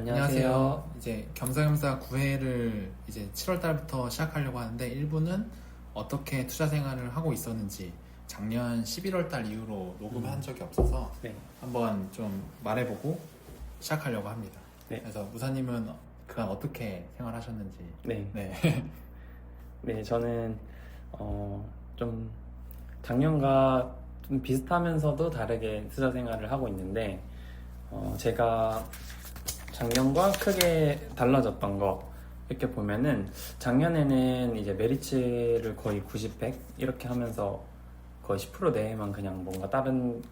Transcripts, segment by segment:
안녕하세요. 이제 겸사겸사 9회를 이제 7월 달부터 시작하려고 하는데 1부는 어떻게 투자 생활을 하고 있었는지 작년 11월 달 이후로 녹음한 적이 없어서 네. 한번 좀 말해보고 시작하려고 합니다. 네. 그래서 무사님은 그간 어떻게 생활하셨는지. 네. 네. 네, 저는 좀 작년과 좀 비슷하면서도 다르게 투자 생활을 하고 있는데 제가 작년과 크게 달라졌던 거 이렇게 보면은 작년에는 이제 메리츠를 거의 90, 100 이렇게 하면서 거의 10% 내에만 그냥 뭔가 다른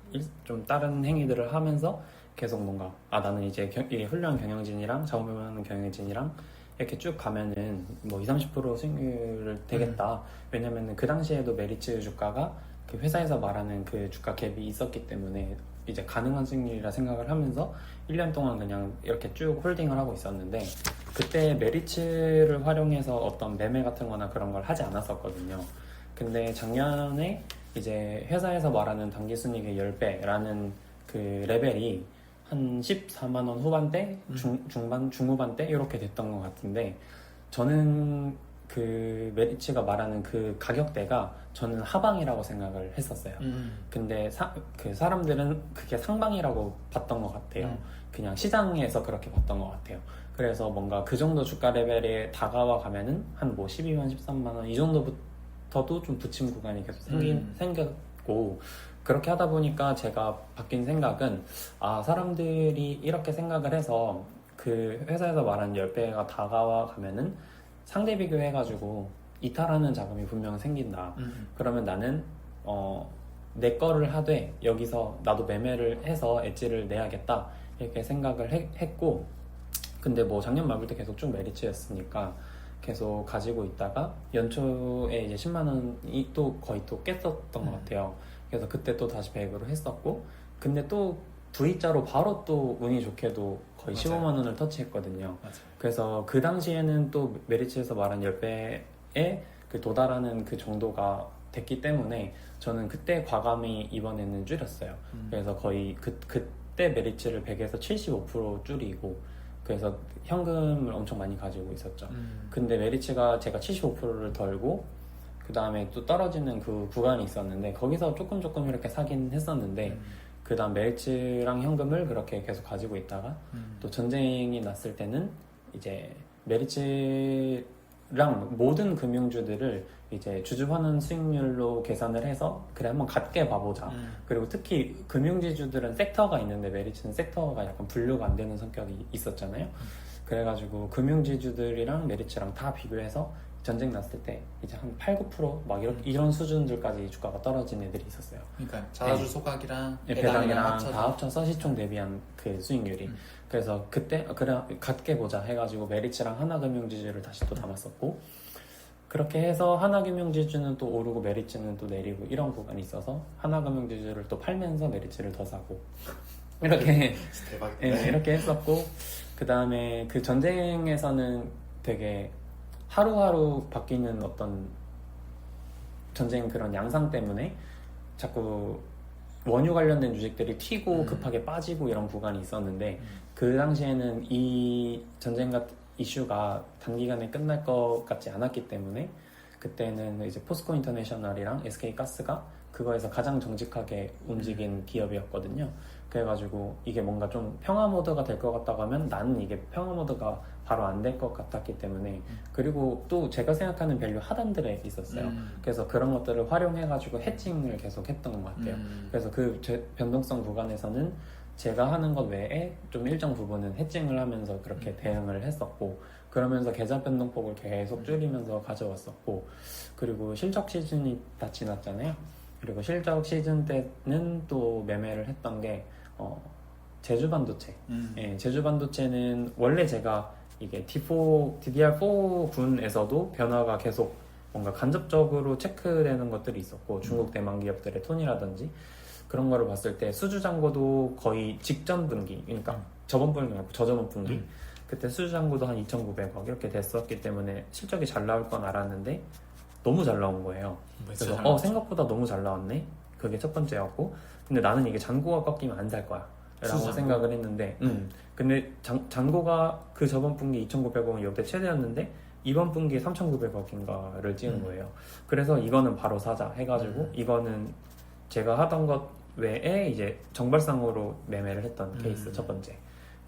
행위들을 하면서 계속 뭔가 나는 이제 이게 훌륭한 경영진이랑 자본하는 경영진이랑 이렇게 쭉 가면은 뭐 20-30% 수익률을 되겠다. 왜냐면은 그 당시에도 메리츠 주가가 그 회사에서 말하는 그 주가 갭이 있었기 때문에 이제 가능한 수익률이라 생각을 하면서 1년 동안 그냥 이렇게 쭉 홀딩을 하고 있었는데 그때 메리츠를 활용해서 어떤 매매 같은 거나 그런 걸 하지 않았었거든요. 근데 작년에 이제 회사에서 말하는 당기 순이익의 10배라는 그 레벨이 한 14만 원 후반대, 중후반대 이렇게 됐던 것 같은데 저는 그 메리츠가 말하는 그 가격대가 저는 하방이라고 생각을 했었어요. 근데 그 사람들은 그게 상방이라고 봤던 것 같아요. 그냥 시장에서 그렇게 봤던 것 같아요. 그래서 뭔가 그 정도 주가 레벨에 다가와 가면은 한 뭐 12만, 13만 원 이 정도부터도 좀 부침 구간이 계속 생겼고 그렇게 하다 보니까 제가 바뀐 생각은 사람들이 이렇게 생각을 해서 그 회사에서 말하는 10배가 다가와 가면은 상대 비교해가지고 이탈하는 자금이 분명 생긴다. 그러면 나는 내 거를 하되 여기서 나도 매매를 해서 엣지를 내야겠다 이렇게 생각을 했고 근데 뭐 작년 말부터 계속 쭉 메리츠였으니까 계속 가지고 있다가 연초에 이제 10만 원이 또 거의 또 깼었던 것 같아요. 그래서 그때 또 다시 100으로 했었고 근데 또 V자로 바로 또 운이 좋게도 거의 맞아요. 15만 원을 터치했거든요. 맞아요. 그래서 그 당시에는 또 메리츠에서 말한 10배에 그 도달하는 그 정도가 됐기 때문에 저는 그때 과감히 이번에는 줄였어요. 그래서 거의 그때 메리츠를 100에서 75% 줄이고 그래서 현금을 엄청 많이 가지고 있었죠. 근데 메리츠가 제가 75%를 덜고 그 다음에 또 떨어지는 그 구간이 있었는데 거기서 조금 이렇게 사긴 했었는데 그 다음 메리츠랑 현금을 그렇게 계속 가지고 있다가 또 전쟁이 났을 때는 이제 메리츠랑 모든 금융주들을 이제 주주환원 수익률로 계산을 해서 그래 한번 같게 봐보자. 그리고 특히 금융지주들은 섹터가 있는데 메리츠는 섹터가 약간 분류가 안 되는 성격이 있었잖아요. 그래가지고 금융지주들이랑 메리츠랑 다 비교해서 전쟁 났을 때 이제 한 8, 9%막 이런 수준들까지 주가가 떨어진 애들이 있었어요. 그러니까 자사주 소각이랑 배당이랑 다 합쳐서 시총 대비한 그 수익률이. 그래서 그때 그래 같게 보자 해가지고 메리츠랑 하나금융지주를 다시 또 담았었고 그렇게 해서 하나금융지주는 또 오르고 메리츠는 또 내리고 이런 구간이 있어서 하나금융지주를 또 팔면서 메리츠를 더 사고 이렇게 대박이네. 이렇게 했었고 그 다음에 그 전쟁에서는 되게 하루하루 바뀌는 어떤 전쟁 그런 양상 때문에 자꾸 원유 관련된 주식들이 튀고 급하게 빠지고 이런 구간이 있었는데 그 당시에는 이 전쟁 같은 이슈가 단기간에 끝날 것 같지 않았기 때문에 그때는 이제 포스코 인터내셔널이랑 SK가스가 그거에서 가장 정직하게 움직인 기업이었거든요. 그래가지고 이게 뭔가 좀 평화 모드가 될 것 같다고 하면 나는 이게 평화 모드가 바로 안 될 것 같았기 때문에 그리고 또 제가 생각하는 밸류 하단들에 있었어요. 그래서 그런 것들을 활용해가지고 해칭을 계속 했던 것 같아요. 그래서 그 변동성 구간에서는 제가 하는 것 외에 좀 일정 부분은 해칭을 하면서 그렇게 대응을 했었고 그러면서 계좌 변동폭을 계속 줄이면서 가져왔었고 그리고 실적 시즌이 다 지났잖아요. 그리고 실적 시즌 때는 또 매매를 했던 게 제주반도체. 제주반도체는 원래 제가 이게 DDR4 군에서도 변화가 계속 뭔가 간접적으로 체크되는 것들이 있었고 중국 대만 기업들의 톤이라든지 그런 거를 봤을 때 수주잔고도 거의 직전 분기 그러니까 저번 분기 말고 저저번 분기 그때 수주잔고도 한 2,900억 이렇게 됐었기 때문에 실적이 잘 나올 건 알았는데 너무 잘 나온 거예요. 그래서 생각보다 너무 잘 나왔네. 그게 첫 번째였고 근데 나는 이게 잔고가 꺾이면 안 살 거야 수수 생각을 했는데 근데 잔고가 그 저번 분기 2,900억은 역대 최대였는데 이번 분기에 3,900억인가를 찍은 거예요. 그래서 이거는 바로 사자 해가지고 이거는 제가 하던 것 외에 이제 정발상으로 매매를 했던 케이스 첫 번째.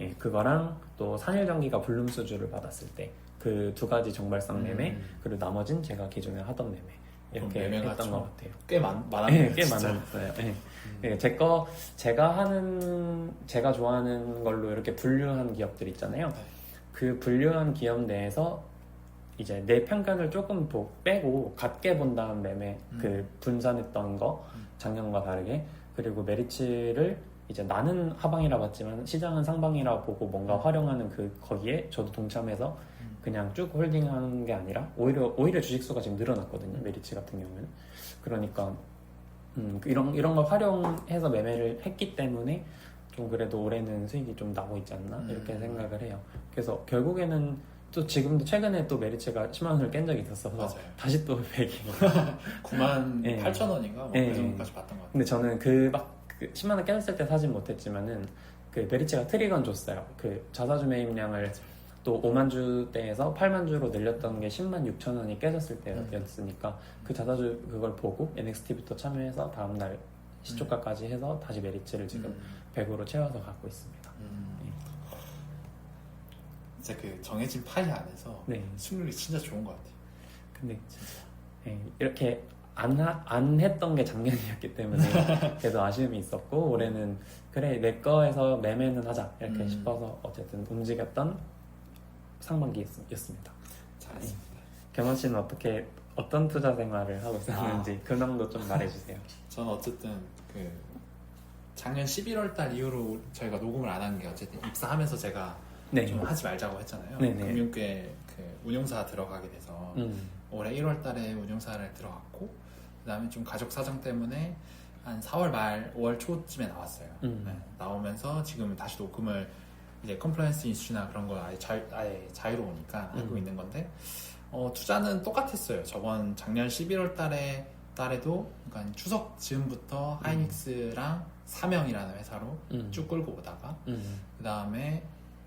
예, 그거랑 또 산일전기가 불룸 수주를 받았을 때 그 두 가지 정발상 매매 그리고 나머진 제가 기존에 하던 매매 이렇게 매매가 했던 것 같아요. 꽤 많았네요. 꽤 많았어요. 예. 예, 제가 좋아하는 걸로 이렇게 분류한 기업들 있잖아요. 네. 그 분류한 기업 내에서 이제 내 편견을 조금 더 빼고 같게 본 다음 매매 그 분산했던 거 작년과 다르게 그리고 메리츠를 이제 나는 하방이라 봤지만 시장은 상방이라 보고 뭔가 활용하는 거기에 저도 동참해서 그냥 쭉 홀딩하는 게 아니라 오히려 주식수가 지금 늘어났거든요. 메리츠 같은 경우는. 그러니까 이런 걸 활용해서 매매를 했기 때문에 좀 그래도 올해는 수익이 좀 나고 있지 않나 이렇게 생각을 해요. 그래서 결국에는 또 지금도 최근에 또 메리츠가 10만 원을 깬 적이 있었어서 맞아요. 다시 또 100이 98,000원인가 뭐 그 정도까지 봤던 것 같아요. 근데 저는 그 10만 원 깨졌을 때 사진 못했지만은 그 메리츠가 트리건 줬어요. 그 자사주 매입량을 또 5만 주대에서 8만 주로 늘렸던 게 10만 6천 원이 깨졌을 때였으니까 그 자사주 그걸 보고 NXT부터 참여해서 다음날 시초가까지 해서 다시 메리츠를 지금 100으로 채워서 갖고 있습니다. 진짜 그 정해진 파이 안에서 네. 승률이 진짜 좋은 것 같아요. 근데 예, 이렇게 안 했던 게 작년이었기 때문에 그래도 아쉬움이 있었고 올해는 그래 내 거에서 매매는 하자 이렇게 싶어서 어쨌든 움직였던 상반기였습니다. 잘했습니다. 경원 씨는 어떤 투자 생활을 하고 있었는지 근황도 좀 말해주세요. 저는 어쨌든 그 작년 11월 달 이후로 저희가 녹음을 안 한 게 어쨌든 입사하면서 제가 네. 좀 하지 말자고 했잖아요. 네네. 금융계 그 운용사 들어가게 돼서 올해 1월 달에 운용사를 들어갔고 그다음에 좀 가족 사정 때문에 한 4월 말 5월 초쯤에 나왔어요. 네, 나오면서 지금 다시 녹음을 이제 컴플라이언스 이슈나 그런 거 아예 자유로우니까 하고 있는 건데 투자는 똑같았어요. 작년 11월 달에도 그러니까 추석 즈음부터 하이닉스랑 사명이라는 회사로 쭉 끌고 오다가 그 다음에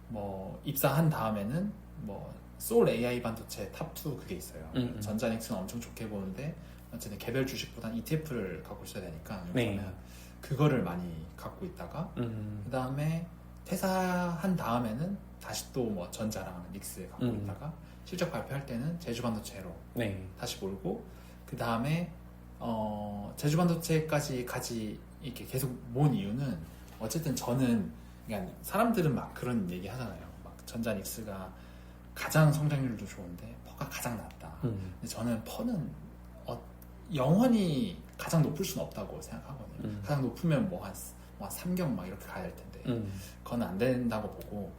뭐 입사한 다음에는 뭐 소울 AI 반도체 탑2 그게 있어요. 전자닉스는 엄청 좋게 보는데 어쨌든 개별 주식보다는 ETF를 갖고 있어야 되니까 네. 그거를 많이 갖고 있다가 그 다음에 퇴사한 다음에는 다시 또 뭐 전자랑 닉스 갖고 있다가 실적 발표할 때는 제주반도체로 네. 다시 몰고 그 다음에 제주반도체까지 이렇게 계속 모은 이유는 어쨌든 저는 그러니까 사람들은 막 그런 얘기 하잖아요. 막 전자닉스가 가장 성장률도 좋은데 퍼가 가장 낮다. 근데 저는 퍼는 영원히 가장 높을 수는 없다고 생각하거든요. 가장 높으면 뭐 한 3경 막 이렇게 가야 될 텐데 그건 안 된다고 보고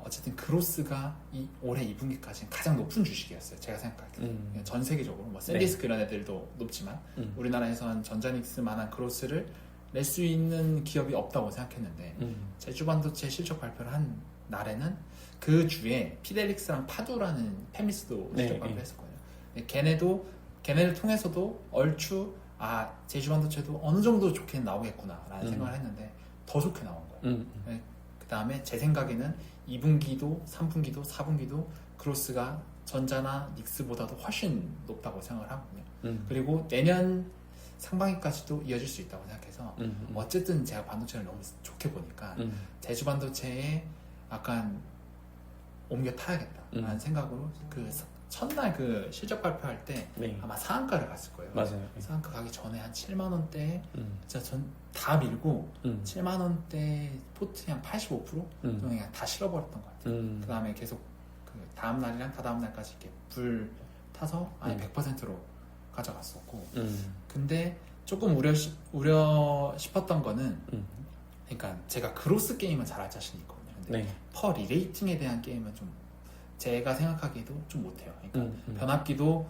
어쨌든 그로스가 올해 2분기까지는 가장 높은 주식이었어요. 제가 생각할 때. 전 세계적으로 뭐 샌디스크 이런 애들도 높지만 우리나라에서는 전자닉스만한 그로스를 낼 수 있는 기업이 없다고 생각했는데 제주반도체 실적 발표를 한 날에는 그 주에 피델릭스랑 파두라는 페미스도 실적 발표했었거든요. 걔네를 통해서도 얼추 제주반도체도 어느 정도 좋게 나오겠구나 라는 생각을 했는데 더 좋게 나온 거예요. 그 다음에 제 생각에는 2분기도 3분기도 4분기도 그로스가 전자나 닉스보다도 훨씬 높다고 생각을 하거든요. 그리고 내년 상반기까지도 이어질 수 있다고 생각해서 어쨌든 제가 반도체를 너무 좋게 보니까 제주반도체에 약간 옮겨 타야겠다라는 생각으로 그 첫날 그 실적 발표할 때 아마 상한가를 갔을 거예요. 맞아요. 상한가 가기 전에 한 7만 원대에 진짜 전 다 밀고 7만 원대 포트 한 85% 그냥 다 실어버렸던 것 같아요. 그 다음에 계속 그 다음 날이랑 다다음 날까지 이렇게 불 타서 아예 100%로 가져갔었고 근데 조금 우려 싶었던 거는 그러니까 제가 그로스 게임은 잘할 자신이 있거든요. 근데 퍼 리레이팅에 대한 게임은 좀 제가 생각하기에도 좀 못해요. 그러니까 변압기도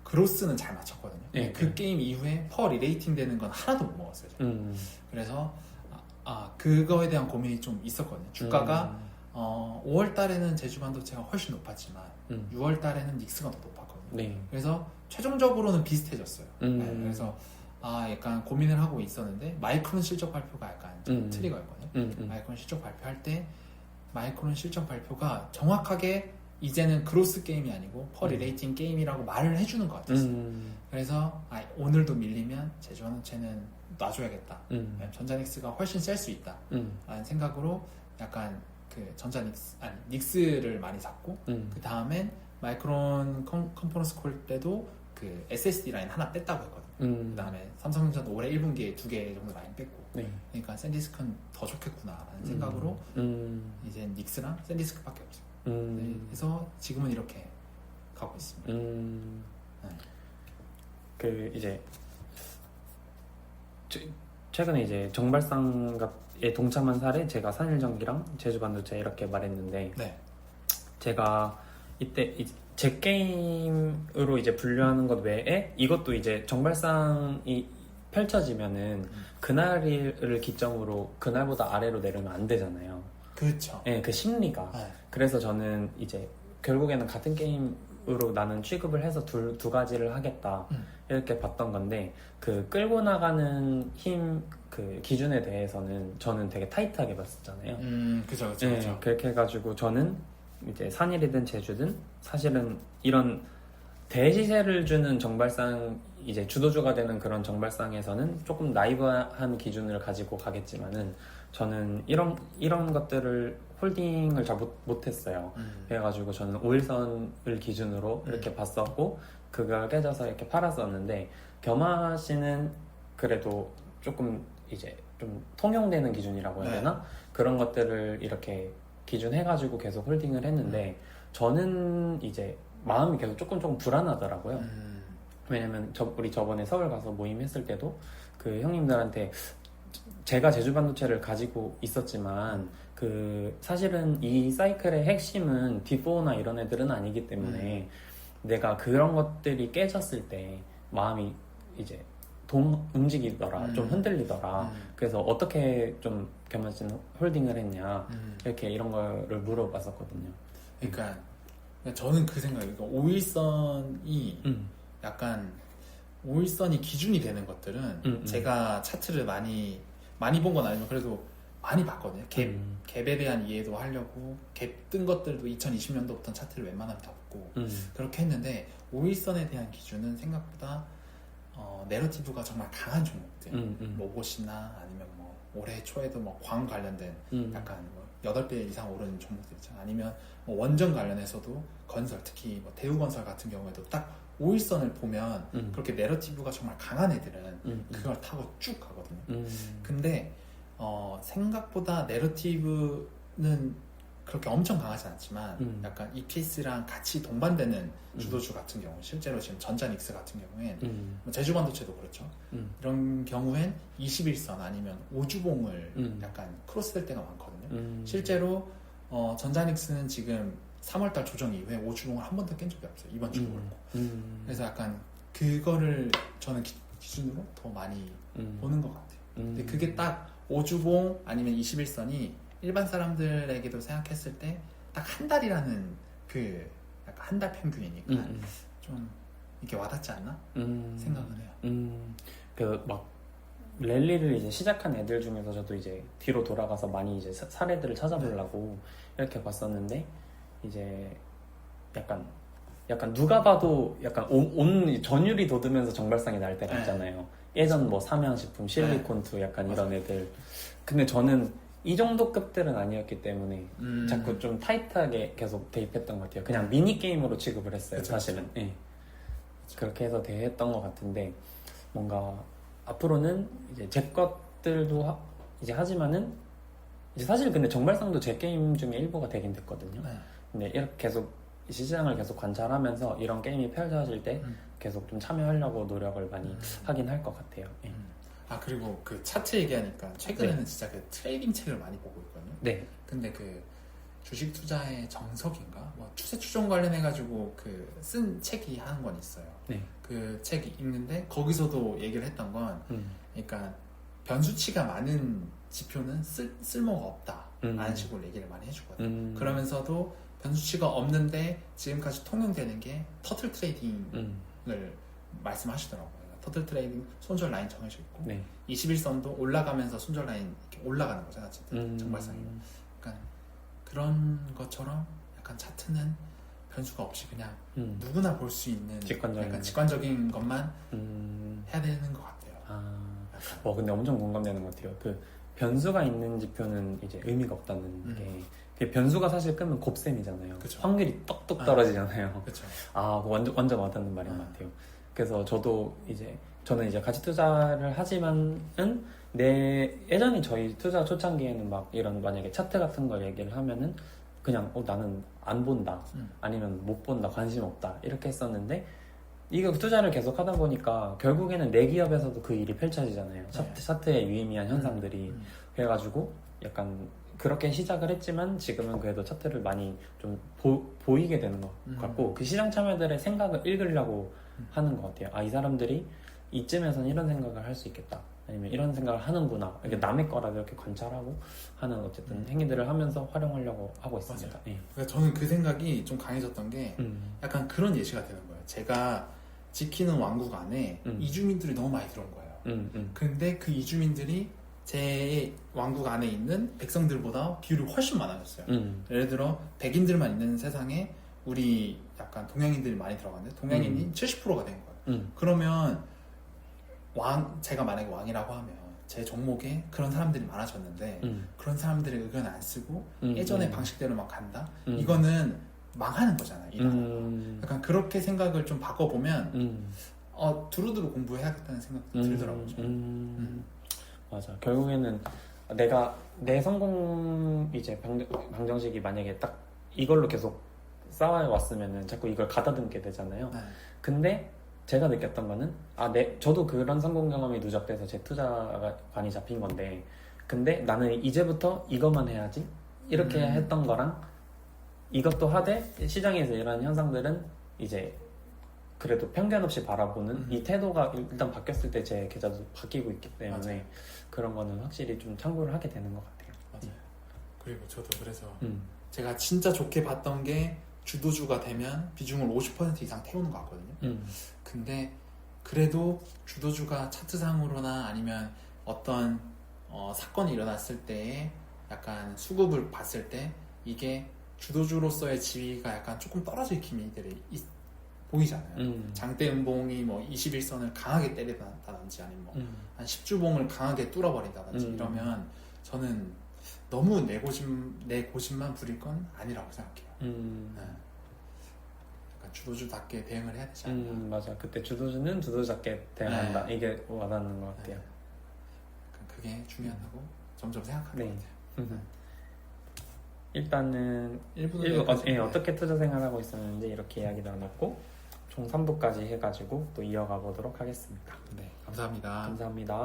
그로스는 잘 맞췄거든요. 그 게임 이후에 퍼 리레이팅 되는 건 하나도 못 먹었어요. 그래서 그거에 대한 고민이 좀 있었거든요. 주가가 5월 달에는 제주반도체가 훨씬 높았지만 6월 달에는 닉스가 더 높았거든요. 그래서 최종적으로는 비슷해졌어요. 그래서 약간 고민을 하고 있었는데 마이크론 실적 발표가 약간 좀 트리거였거든요. 마이크론 실적 발표할 때 마이크론 실적 발표가 정확하게 이제는 그로스 게임이 아니고 퍼 리레이팅 게임이라고 말을 해주는 것 같았어요. 그래서 오늘도 밀리면 제주반도체는 놔줘야겠다. 전자닉스가 훨씬 셀 수 있다. 라는 생각으로 약간 그 닉스를 많이 샀고 그 다음엔 마이크론 컨퍼런스 콜 때도 그 SSD 라인 하나 뺐다고 했거든요. 그 다음에 삼성전자도 올해 1분기에 2개 정도 라인 뺐고 그러니까 샌디스크는 더 좋겠구나라는 생각으로 이제 닉스랑 샌디스크밖에 없어요. 그래서 지금은 이렇게 가고 있습니다. 그 이제 최근에 이제 정발상에 동참한 사례 제가 산일전기랑 제주반도체 이렇게 말했는데 제가 이때 제 게임으로 이제 분류하는 것 외에 이것도 이제 정발상이 펼쳐지면은 그날을 기점으로 그날보다 아래로 내려면 안 되잖아요. 그렇죠. 네, 그 심리가. 그래서 저는 이제 결국에는 같은 게임으로 나는 취급을 해서 두 가지를 하겠다 이렇게 봤던 건데 그 끌고 나가는 힘 그 기준에 대해서는 저는 되게 타이트하게 봤었잖아요. 그죠. 네, 그렇게 해가지고 저는 이제 산일이든 제주든 사실은 이런 대시세를 주는 정발상 이제 주도주가 되는 그런 정발상에서는 조금 나이브한 기준을 가지고 가겠지만은 저는 이런 것들을 홀딩을 잘 못했어요. 그래가지고 저는 5일선을 기준으로 이렇게 봤었고 그걸 깨져서 이렇게 팔았었는데 겸하 씨는 그래도 조금 이제 좀 통용되는 기준이라고 해야 되나? 그런 것들을 이렇게 기준 해가지고 계속 홀딩을 했는데 저는 이제 마음이 계속 조금 불안하더라고요. 왜냐면 우리 저번에 서울 가서 모임했을 때도 그 형님들한테 제가 제주반도체를 가지고 있었지만 그 사실은 이 사이클의 핵심은 D4나 이런 애들은 아니기 때문에 내가 그런 것들이 깨졌을 때 마음이 이제 움직이더라, 좀 흔들리더라. 그래서 어떻게 좀 겸하신 홀딩을 했냐 이렇게 이런 거를 물어봤었거든요. 그러니까 저는 그 생각이에요. 5일선이 약간 5일선이 기준이 되는 것들은 제가 차트를 많이 본 건 아니지만 그래도 많이 봤거든요. 갭에 대한 이해도 하려고 갭 뜬 것들도 2020년도부터 차트를 웬만하면 다 보고 그렇게 했는데 5일선에 대한 기준은 생각보다 내러티브가 정말 강한 종목들 로봇이나 아니면 뭐 올해 초에도 뭐 광 관련된 약간 뭐 8배 이상 오르는 종목들 있잖아요. 아니면 뭐 원전 관련해서도 건설 특히 뭐 대우건설 같은 경우에도 딱 5일선을 보면 그렇게 내러티브가 정말 강한 애들은 그걸 타고 쭉 가거든요. 근데 생각보다 내러티브는 그렇게 엄청 강하지 않지만 약간 EPS랑 같이 동반되는 주도주 같은 경우 실제로 지금 전자닉스 같은 경우엔 제주반도체도 그렇죠. 이런 경우엔 21선 아니면 5주봉을 약간 크로스될 때가 많거든요. 실제로 전자닉스는 지금 3월달 조정 이후에 5주봉을 한 번도 깬 적이 없어요. 이번 주도 그렇고. 그래서 약간 그거를 저는 기준으로 더 많이 보는 것 같아요. 근데 그게 딱 5주봉 아니면 21선이 일반 사람들에게도 생각했을 때 딱 한 달이라는 그 약간 한 달 평균이니까 좀 이렇게 와닿지 않나 생각을 해요. 그 막 랠리를 이제 시작한 애들 중에서 저도 이제 뒤로 돌아가서 많이 이제 사례들을 찾아보려고 이렇게 봤었는데 이제 약간 누가 봐도 약간 온 전율이 돋으면서 정발상이 날 때가 있잖아요. 예전 뭐 삼양식품, 실리콘투 약간 이런 애들. 근데 저는 이 정도 급들은 아니었기 때문에 자꾸 좀 타이트하게 계속 대입했던 것 같아요. 그냥 미니게임으로 취급을 했어요. 그쵸, 사실은. 예. 그렇게 해서 대했던 것 같은데 뭔가 앞으로는 이제 제 것들도 이제 하지만은 이제 사실 근데 정발상도 제 게임 중에 일부가 되긴 됐거든요. 근데 이렇게 계속 시장을 계속 관찰하면서 이런 게임이 펼쳐질 때 계속 좀 참여하려고 노력을 많이 하긴 할 것 같아요. 예. 그리고 그 차트 얘기하니까 최근에는 진짜 그 트레이딩 책을 많이 보고 있거든요. 네. 근데 그 주식 투자의 정석인가 뭐 추세 추종 관련해가지고 그 쓴 책이 한 권 있어요. 네. 그 책이 있는데 거기서도 얘기를 했던 건 그러니까 변수치가 많은 지표는 쓸모가 없다 라는 식으로 얘기를 많이 해주거든요. 그러면서도 변수치가 없는데 지금까지 통용되는 게 터틀 트레이딩을 말씀하시더라고요. 터틀 트레이딩 손절 라인 정해져 있고 네. 21선도 올라가면서 손절 라인 이렇게 올라가는 거잖아, 어쨌든 정발상이. 약간 그런 것처럼 약간 차트는 변수가 없이 그냥 누구나 볼 수 있는 약간 직관적인 것만 해야 되는 것 같아요. 근데 엄청 공감되는 것 같아요. 그 변수가 있는 지표는 이제 의미가 없다는 게. 그 변수가 사실 끄면 곱셈이잖아요. 그쵸. 확률이 똑똑 떨어지잖아요. 그쵸. 그거 완전 와닿는 말인 것 같아요. 그래서 저는 이제 가치 투자를 하지만은 예전에 저희 투자 초창기에는 막 이런 만약에 차트 같은 걸 얘기를 하면은 그냥 나는 안 본다 아니면 못 본다 관심 없다 이렇게 했었는데 이거 투자를 계속 하다 보니까 결국에는 내 기업에서도 그 일이 펼쳐지잖아요. 차트에 유의미한 현상들이. 그래가지고 약간 그렇게 시작을 했지만 지금은 그래도 차트를 많이 좀 보이게 되는 것 같고 그 시장 참여들의 생각을 읽으려고 하는 것 같아요. 이 사람들이 이쯤에서는 이런 생각을 할 수 있겠다. 아니면 이런 생각을 하는구나. 이렇게 남의 거라도 이렇게 관찰하고 하는 어쨌든 행위들을 하면서 활용하려고 하고 있습니다. 네. 그러니까 저는 그 생각이 좀 강해졌던 게 약간 그런 예시가 되는 거예요. 제가 지키는 왕국 안에 이주민들이 너무 많이 들어온 거예요. 근데 그 이주민들이 제 왕국 안에 있는 백성들보다 비율이 훨씬 많아졌어요. 예를 들어 백인들만 있는 세상에 우리 약간 동양인들이 많이 들어갔는데 동양인이 70%가 된 거예요. 그러면 제가 만약에 왕이라고 하면 제 종목에 그런 사람들이 많아졌는데 그런 사람들의 의견을 안 쓰고 예전의 방식대로 막 간다? 이거는 망하는 거잖아요. 이 나라가. 약간 그렇게 생각을 좀 바꿔보면 두루두루 공부해야겠다는 생각도 들더라고요. 맞아. 결국에는 내 성공 이제 방정식이 만약에 딱 이걸로 계속 쌓아왔으면은 자꾸 이걸 가다듬게 되잖아요. 근데 제가 느꼈던 거는 저도 그런 성공 경험이 누적돼서 제 투자관이 잡힌 건데 근데 나는 이제부터 이것만 해야지 이렇게 했던 거랑 이것도 하되 시장에서 이런 현상들은 이제 그래도 편견 없이 바라보는 이 태도가 일단 바뀌었을 때 제 계좌도 바뀌고 있기 때문에 맞아요. 그런 거는 확실히 좀 참고를 하게 되는 것 같아요. 맞아요. 그리고 저도 그래서 제가 진짜 좋게 봤던 게 주도주가 되면 비중을 50% 이상 태우는 것 같거든요. 근데 그래도 주도주가 차트상으로나 아니면 어떤 사건이 일어났을 때에 약간 수급을 봤을 때 이게 주도주로서의 지위가 약간 조금 떨어질 기미들이 보이잖아요. 장대 음봉이 뭐 21선을 강하게 때린다든지 아니면 뭐 한 10주봉을 강하게 뚫어버린다든지 이러면 저는 너무 내 고집만 부릴 건 아니라고 생각해요. 네. 약간 주도주답게 대응을 해야 되지 않나. 맞아. 그때 주도주는 주도주답게 대응한다. 네. 이게 와닿는 것 같아요. 약간 그게 중요하다고 점점 생각하는 것 같아요. 일단은 1부 어떻게 투자 생활하고 있었는지 이렇게 이야기 나눴고 총 3부까지 해가지고 또 이어가 보도록 하겠습니다. 네, 감사합니다. 감사합니다.